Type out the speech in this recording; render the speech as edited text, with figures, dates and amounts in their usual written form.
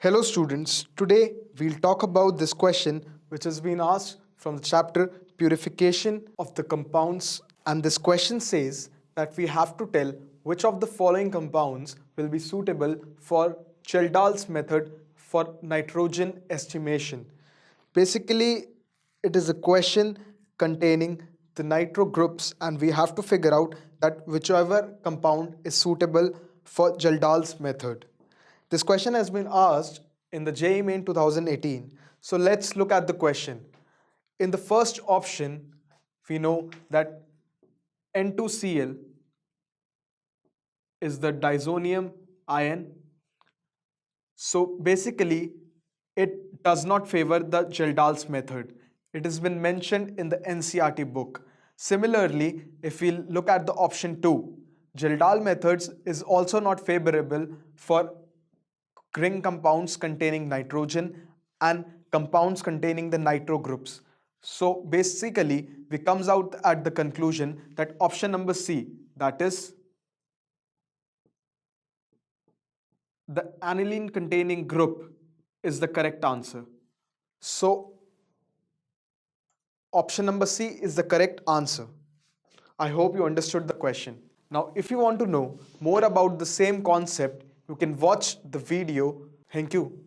Hello students, today we'll talk about this question which has been asked from the chapter Purification of the Compounds, and this question says that we have to tell which of the following compounds will be suitable for Kjeldahl's method for nitrogen estimation. Basically, it is a question containing the nitro groups and we have to figure out that whichever compound is suitable for Kjeldahl's method. This question has been asked in the JEE Main 2018. So let's look at the question. In the first option, we know that N2Cl is the disonium ion. So basically, it does not favor the Kjeldahl's method. It has been mentioned in the NCERT book. Similarly, if we look at the option 2, Kjeldahl methods is also not favorable for ring compounds containing nitrogen and compounds containing the nitro groups. So basically, we comes out at the conclusion that option number C, that is the aniline containing group, is the correct answer. So option number C is the correct answer. I hope you understood the question. Now, if you want to know more about the same concept, you can watch the video. Thank you.